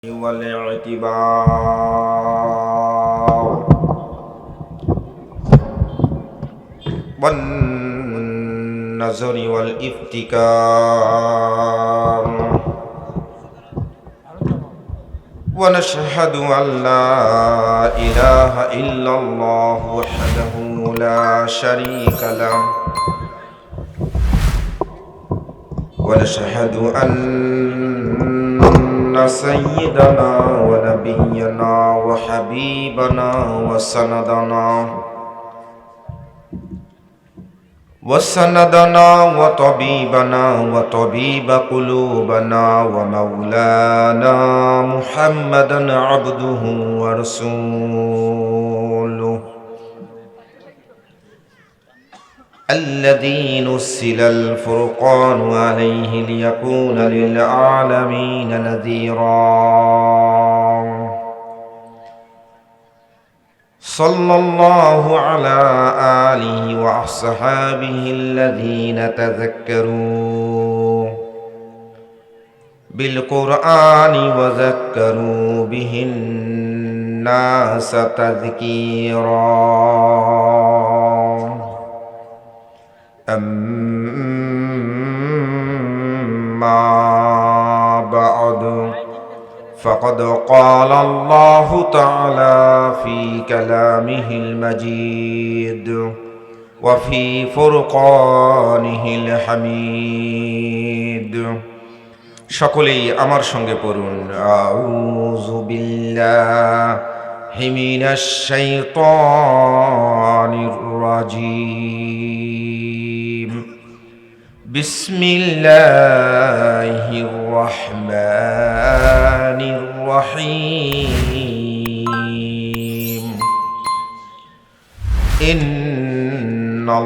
والاعتبار والنظر والافتكار ونشهد أن لا إله إلا الله وحده لا شريك له ونشهد أن سيدنا ونبينا وحبيبنا وسندنا وطبيبنا وطبيب قلوبنا ومولانا محمدا عبده ورسوله الذي نزل الفرقان عليه ليكون للعالمين نذيرا صلى الله على آله وأصحابه الذين تذكروا بالقرآن وذكروا به الناس تذكيرا أما بعد فقد قال الله تعالى في كلامه المجيد وفي فرقانه الحميد সকলেই আমার সঙ্গে পড়ুন আউযু বিল্লাহি মিনাশ শাইতানির রাজীম বিসমিল্লাহির রহমানির রহিম ইন্নাল্লাহা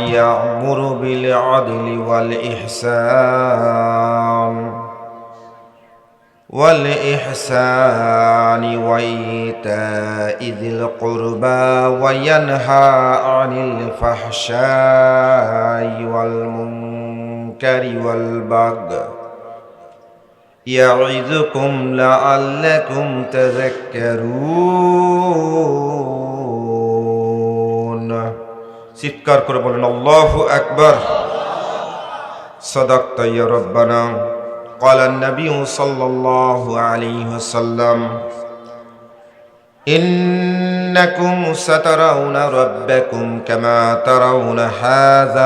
ইয়া'মুরু বিল আদলি ওয়াল ইহসান وإيتاء ذي القربى وينهى عن الفحشاء والمنكر والبغي يعظكم لعلكم تذكرون চিৎকার করে বলেন আল্লাহু আকবার সাদাকতা ইয়া রাব্বানা قال النبي صلى الله عليه وسلم إنكم سترون ربكم كما ترون هذا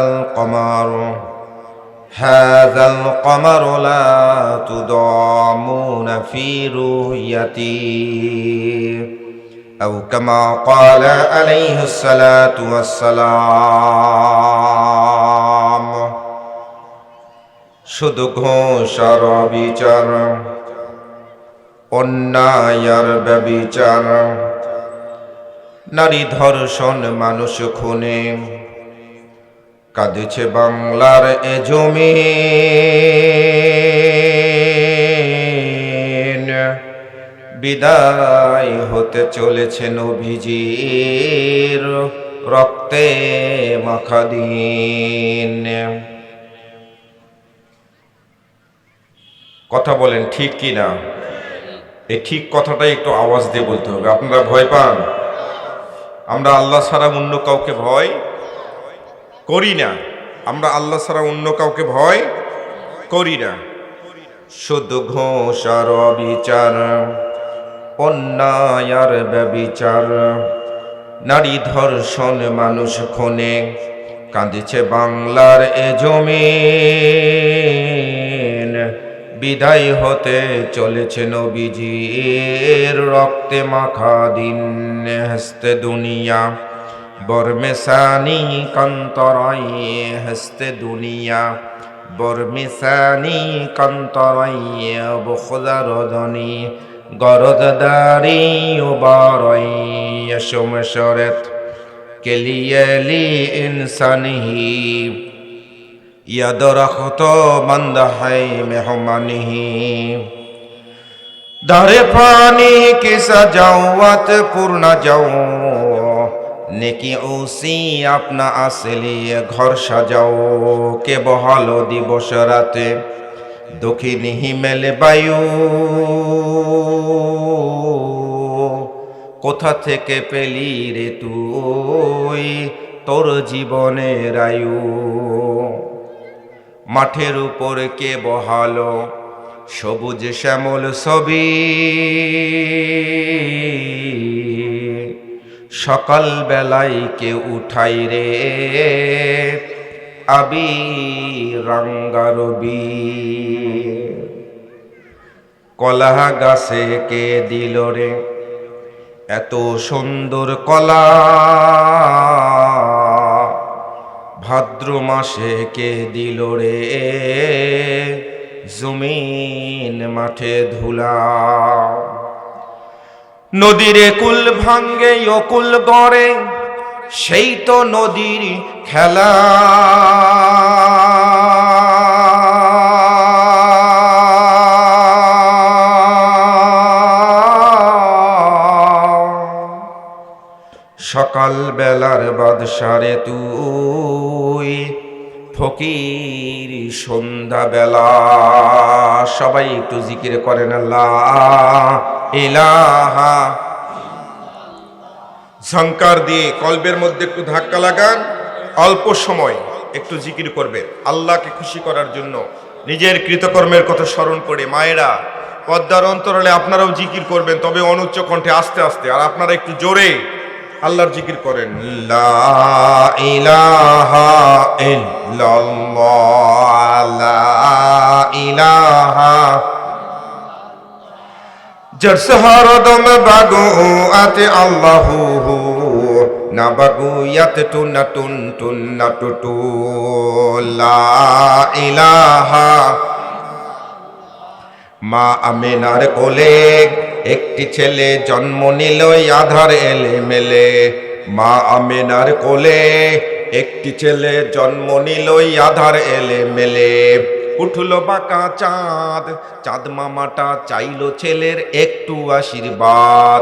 القمر لا تضامون في رؤيته أو كما قال عليه الصلاة والسلام শুধু ঘোষ আর বিচার অন্যায় আর ব্যভিচার নারী ধর্ষণ মানুষ খুনে কাঁদেছে বাংলার এ জমিন বিদায় হতে চলেছে নবীজির রক্তে মাখা দিন কথা বলেন ঠিক কি না এই ঠিক কথাটাই একটু আওয়াজ দিয়ে বলতে হবে আপনারা ভয় পান আমরা আল্লাহ ছাড়া অন্য কাউকে ভয় করি না আমরা আল্লাহ ছাড়া অন্য কাউকে ভয় করি না শুধু ঘোষ আর অবিচার অন্যায় আর ব্যভিচার নারী ধর্ষণ মানুষ খুনে কাঁদিছে বাংলার এ জমিন বিদায় হতে চলেছে নবীজির রক্তে মাখা দিন হস্তে দুনিয়া বরমেসানি কন্তরাই হস্তে দুনিয়া বরমেসানি কন্তরাই বখদারদনি গরদদারি ওবারাই সমশরত কেলিয়ালি ইনসানিহি या दरख्त मंद है मेहमानी दारे पानी की सजावत पूर्ण जाओ नेकी उसी अपना असली घर सजाओ के बहालो दिवस राते দক্ষিণ হিমেল বায়ু কোথা থেকে পেলি রে তুই তোর জীবনের আয়ু? মাঠের উপর কে বহালো সবুজ শ্যামল ছবি, সকাল বেলায় কে উঠাই রে আবি রঙ্গারবি? কলা গাছে কে দিল রে এত সুন্দর কলা, ভাদ্র মাসে কে দিল রে জমিন মাঠে ধুলা? নদীর কুল ভাঙ্গে অকুল গড়ে সেই তো নদীর খেলা, সকাল বেলার বাদশারে তুই ফকির সন্ধ্যা বেলা। সবাই একটু জিকির করেন আল্লাহ ইলাহা। ঝংকার দিয়ে কলবের মধ্যে একটু ধাক্কা লাগান, অল্প সময় একটু জিকির করবেন আল্লাহকে খুশি করার জন্য, নিজের কৃতকর্মের কথা স্মরণ করে। মায়েরা পদ্মার অন্তরালে আপনারাও জিকির করবেন, তবে অনুচ্চ কণ্ঠে আস্তে আস্তে, আর আপনারা একটু জোরে আল্লাহর জিকির করেন। লা ইলাহা ইল্লাল্লাহ, লা ইলাহা। জরস হরদম বাগু আতে আল্লাহু না বাগু ইয়াত টুনা টুন টুনা টুটু। লা ইলাহা। মা আমিনার কোলে একটি ছেলে জন্ম নিল আধার এলে মেলে। মা আমিনার কোলে একটি ছেলে জন্ম নিল আধার এলে মেলে। উঠল বাঁকা চাঁদ, চাঁদ মামাটা চাইল ছেলের একটু আশীর্বাদ।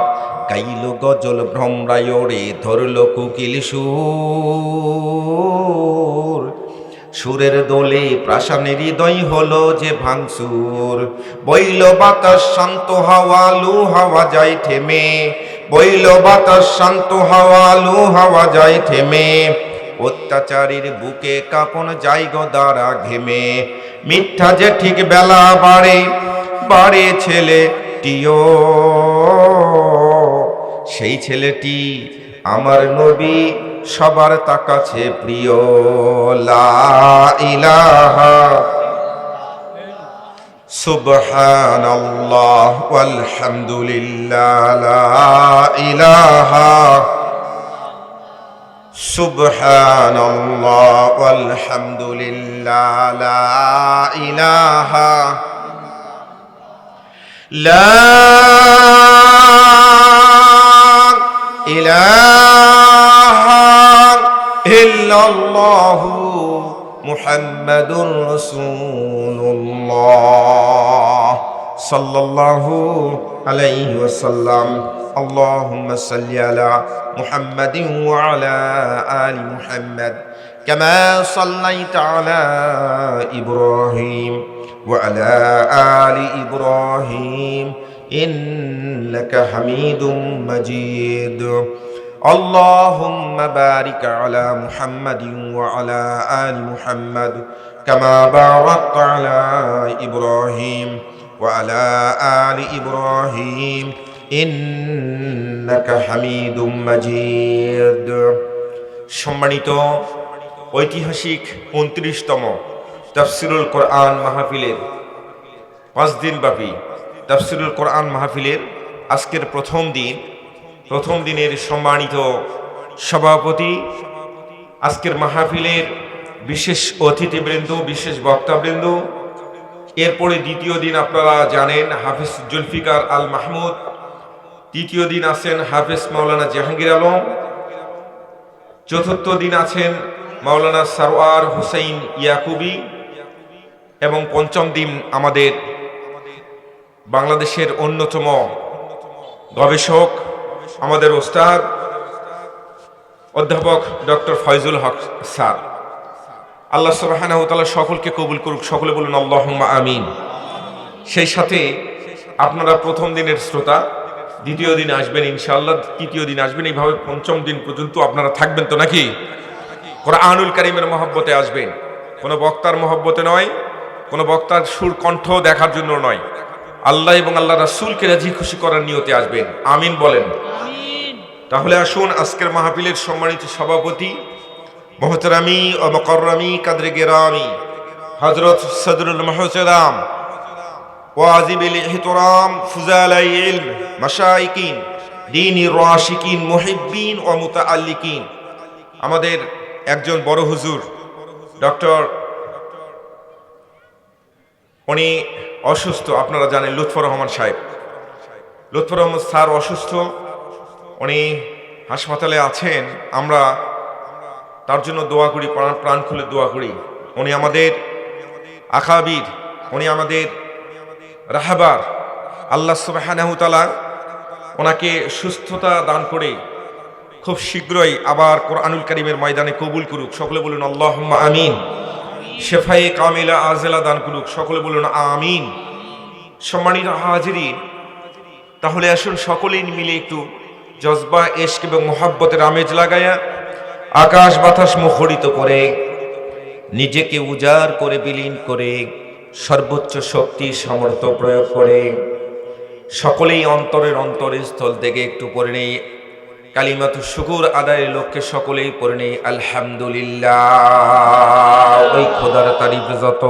গাইল গজল ভ্রমরায় রে ধরল কুকিল সুর। সুরের দোলে প্রাসানের হৃদয় হলো যে ভাঙসুর। বইল বাতাস শান্ত হাওয়া, লু হাওয়া যায় থেমে। বইল বাতাস শান্ত হাওয়া, লু হাওয়া যায় থেমে। অত্যাচারীর বুকে কাঁপন যায় গো দ্বারা ঘেমে। মিথ্যা যে ঠিক বেলা বাড়ে, বাড়ে ছেলেটিও। সেই ছেলেটি আমার নবী সবার তা কাছে প্রিয়। লা ইলাহা সুবহানাল্লাহ ওয়ালহামদুলিল্লাহ। লা ইলাহা সুবহানাল্লাহ ওয়ালহামদুলিল্লাহ। লা ইলাহা লা ইলাহা ইল্লাল্লাহু মুহাম্মাদুর রাসূলুল্লাহ সাল্লাল্লাহু আলাইহি ওয়াসাল্লাম। আল্লাহুম্মা সাল্লি আলা মুহাম্মাদিন ওয়া আলা আলি মুহাম্মাদ কামা সাল্লাইতা আলা ইব্রাহিম ওয়া আলা আলি ইব্রাহিম ইন্নাকা হামিদুম মাজিদ। اللهم بارك على محمد وعلى آل محمد كما باركت على إبراهيم وعلى آل إبراهيم إنك حميد مجيد। সম্মানিত ঐতিহাসিক 29তম তাফসীরুল কোরআন মাহফিলের 5 দিন ব্যাপী তাফসীরুল কোরআন মাহফিলের আজকের প্রথম দিনের সম্মানিত সভাপতি, আজকের মাহফিলের বিশেষ অতিথিবৃন্দ, বিশেষ বক্তাবৃন্দ, এরপরে দ্বিতীয় দিন আপনারা জানেন হাফেজ জুলফিকার আল মাহমুদ, তৃতীয় দিন আছেন হাফেজ মাওলানা জাহাঙ্গীর আলম, চতুর্থ দিন আছেন মাওলানা সারওয়ার হুসাইন ইয়াকুবি, এবং পঞ্চম দিন আমাদের বাংলাদেশের অন্যতম গবেষক আমাদের ওস্তাদ অধ্যাপক ডক্টর ফয়জুল হক স্যার। আল্লাহ সুবহানাহু ওয়া তাআলা সকলকে কবুল করুক, সকলে বলুন আল্লাহুম্মা আমিন। সেই সাথে আপনারা প্রথম দিনের শ্রোতা, দ্বিতীয় দিন আসবেন ইনশাআল্লাহ, তৃতীয় দিন আসবেন, এইভাবে পঞ্চম দিন পর্যন্ত আপনারা থাকবেন তো নাকি? কোরআনুল কারীমের মহব্বতে আসবেন, কোনো বক্তার মহব্বতে নয়, কোনো বক্তার সুর কণ্ঠ দেখার জন্য নয়, আল্লাহ এবং আল্লাহ রাসূলকে রাজি খুশি করার নিয়তে আসবেন। আমিন বলেন। তাহলে আসুন আজকের মাহফিলের সম্মানিত সভাপতি মোহতারামি ও মুকাররামি কাদরে গেরামি হযরত সদরুল মুহতারাম ওয়াজিবিল ইহতিরাম ফুজালাই ইলম মাশাইকিন দ্বীনি রাশিকিন মুহিব্বিন ও মুতাআল্লিকিন, আমাদের একজন বড় হুজুর ডক্টর, উনি অসুস্থ, আপনারা জানেন লুৎফর রহমান সাহেব, লুৎফর রহমান স্যার অসুস্থ, উনি হাসপাতালে আছেন। আমরা তার জন্য দোয়া করি, প্রাণ খুলে দোয়া করি। উনি আমাদের আকাবির, উনি আমাদের রাহাবার। আল্লাহ সুবহানাহু ওয়া তাআলা ওনাকে সুস্থতা দান করে খুব শীঘ্রই আবার কোরআনুল কারীমের ময়দানে কবুল করুক, সকলে বলুন আল্লাহুম্মা আমিন। শেফায়ে কামিলা আজেলা দান করুক, সকলে বলুন আমিন। সম্মানিত হাজিরিন, তাহলে আসুন সকলেই মিলে একটু জজবা, ইশক এবং মোহাব্বতের আমেজ লাগায়া আকাশ বাতাস মুখরিত করে নিজেকে উজাড় করে বিলীন করে সর্বোচ্চ শক্তি সামর্থ্য প্রয়োগ করে সকলেই অন্তরের অন্তরস্থল থেকে একটু পড়ে নেই কালিমাতু শুকুর আদায়ের লক্ষ্যে সকলেই পড়ে নেই আলহামদুলিল্লাহ। ওই খোদার তারিফ যত,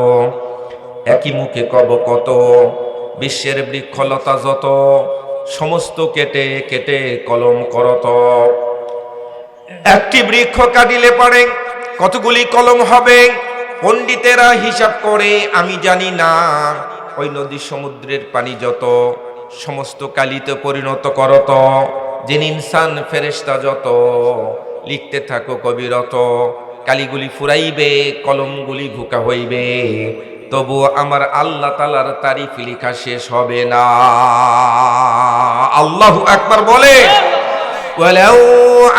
একই মুখে কব কত, বিশ্বের বৃক্ষলতা যত, সমস্ত কেটে কেটে কলম করত। একটি বৃক্ষ কাটিলে পারে কতগুলি কলম হবে, পণ্ডিতেরা হিসাব করে আমি জানি না। ওই নদী সমুদ্রের পানি যত, সমস্ত কালিতে পরিণত করত। যিন ইনসান ফেরেশতা যত, লিখতে থাকো কবিরত। কালিগুলি ফুরাইবে, কলমগুলি ভুকা হইবে, তবু আমার আল্লাহ তাআলার তারিফ লেখা শেষ হবে না। আল্লাহু আকবার বলে। ওয়ালাউ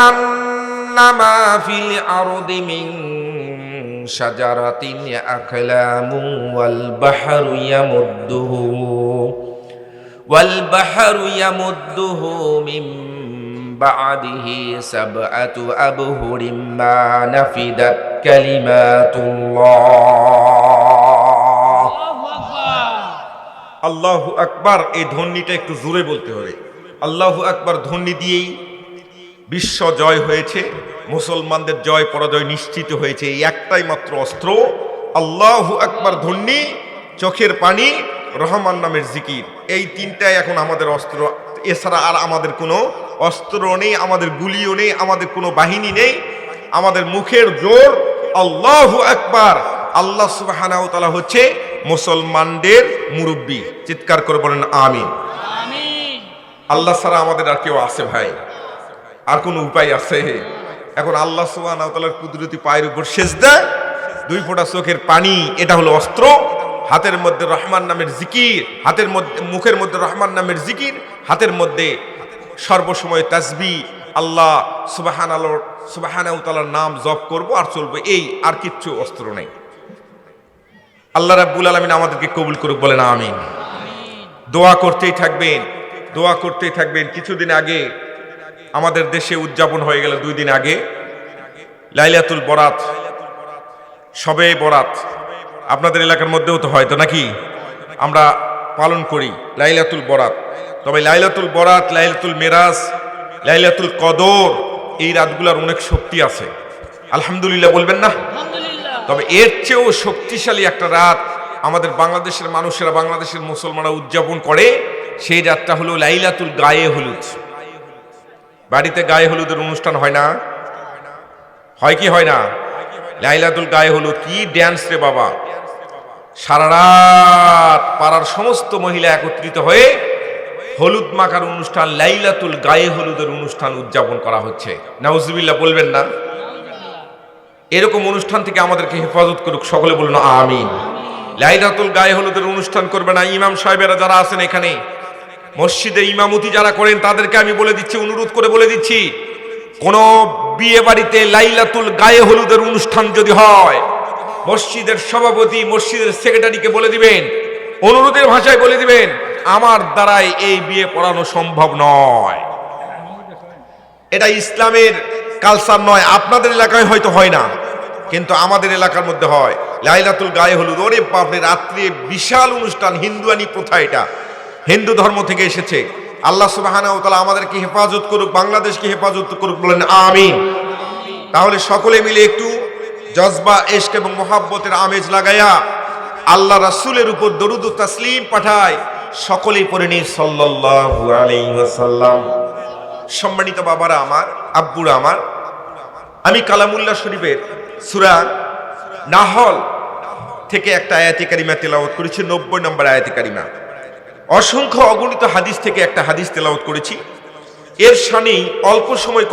আন্নামা ফিল আরদি মিন শাজারাতিন আকলামু ওয়াল বাহরু ইয়ামুদ্দুহু মিন বা'দিহি সাবআতু আবহুরিম মা নাফিদাত কালিমাতুল্লাহ। আল্লাহু আকবার। এই ধ্বনিটা একটু জোরে বলতে হবে। আল্লাহু আকবার ধ্বনি দিয়েই বিশ্ব জয় হয়েছে, মুসলমানদের জয় পরাজয় নিশ্চিত হয়েছে। এই একটাই মাত্র অস্ত্র, আল্লাহু আকবার ধ্বনি, চোখের পানি, রহমান নামের জিকির। এই তিনটাই এখন আমাদের অস্ত্র। এছাড়া আর আমাদের কোনো অস্ত্র নেই, আমাদের গুলিও নেই, আমাদের কোনো বাহিনী নেই। আমাদের মুখের জোর আল্লাহু আকবার। আল্লাহ সুবহানাহু ওয়া তাআলা হচ্ছে মুসলমানদের মুরব্বী। চিৎকার করে বলেন আমিন। আল্লাহ ছাড়া আমাদের আর কেউ আছে ভাই? আর কোন উপায় আছে? এখন আল্লাহ সুবহানাহু ওয়া তাআলার কুদরতি পায়ের উপর সেজদা, দুই ফোঁটা চোখের পানি, এটা হলো অস্ত্র। হাতের মধ্যে রহমান নামের জিকির, হাতের মধ্যে, মুখের মধ্যে রহমান নামের জিকির, হাতের মধ্যে সর্বসময় তাসবিহ, আল্লাহ সুবহানাহু ওয়া তাআলার নাম জপ করব আর চলবে, এই আর কিচ্ছু অস্ত্র নেই। আল্লাহ রাব্বুল আলামিন আমাদেরকে কবুল করুক, বলেন আমিন। দোয়া করতেই থাকবেন, দোয়া করতেই থাকবেন। কিছুদিন আগে আমাদের দেশে উদযাপন হয়ে গেল, 2 দিন আগে লাইলাতুল বরাত, শবে বরাত। আপনাদের এলাকার মধ্যেও তো হয় তো নাকি? আমরা পালন করি লাইলাতুল বরাত। তবে লাইলাতুল বরাত, লাইলাতুল মেরাজ, লাইলাতুল কদর, এই রাতগুলোর অনেক শক্তি আছে। আলহামদুলিল্লাহ বলবেন না? তবে এর চেয়েও শক্তিশালী একটা রাত আমাদের বাংলাদেশের মানুষেরা, বাংলাদেশের মুসলমানরা উদযাপন করে। সেই রাতটা হলো লাইলাতুল গায়ে হলুদ। বাড়িতে গায়ে হলুদের অনুষ্ঠান হয় না? হয় কি হয় না? লাইলাতুল গায়ে হলুদ কি ড্যান্স রে বাবা! সারা রাত পাড়ার সমস্ত মহিলা একত্রিত হয়ে হলুদ মাখার অনুষ্ঠান, লাইলাতুল গায়ে হলুদের অনুষ্ঠান উদযাপন করা হচ্ছে। নাউজুবিল্লাহ বলবেন না? এরকম অনুষ্ঠান থেকে আমাদেরকে হেফাজত করুক, সকলে বলুন আমিন। লাইলাতুল গায়ে হলুদের অনুষ্ঠান করবে না। ইমাম সাহেবেরা যারা আছেন এখানে, মসজিদে ইমামতি যারা করেন, তাদেরকে আমি বলে দিচ্ছি, অনুরোধ করে বলে দিচ্ছি, কোন বিয়ে বাড়িতে লাইলাতুল গায়ে হলুদের অনুষ্ঠান যদি হয়, মসজিদের সভাপতি, মসজিদের সেক্রেটারিকে বলে দিবেন, অনুরোধের ভাষায় বলে দিবেন, আমার দ্বারাই এই বিয়ে পড়ানো সম্ভব নয়। এটা ইসলামের কালচার নয়। আপনাদের এলাকায় হয়তো হয় না, কিন্তু আমাদের এলাকার মধ্যে হয়। লাইলাতুল গায়ে হলুদ, ওরে বাপরে, রাত্রে বিশাল অনুষ্ঠান, হিন্দুয়ানি প্রথা, এটা হিন্দু ধর্ম থেকে এসেছে। আল্লাহ সুবহানাহু ওয়া তাআলা আমাদেরকে হেফাজত করুক, বাংলাদেশকে হেফাজত করুক, বলেন আমিন। তাহলে সকলে মিলে একটু জজবা, ইশক এবং মোহাব্বতের আমেজ লাগাইয়া আল্লাহ রাসূলের উপর দরুদ ও তাসলিম পাঠায়, সকলেই পড়ে নিন সাল্লাল্লাহু আলাইহি ওয়াসাল্লাম। সম্মানিত বাবারা আমার, আব্বুরা আমার, আমি কালামুল্লাহ শরীফের সূরা নাহল থেকে একটা আয়াতে কারিমা তেলাওয়াত করেছি, 90 নম্বর আয়াতে কারিমা। অসংখ্য অগণিত হাদিস থেকে একটা হাদিস তেলাওয়াত করেছি। এর শানেই অল্প সময়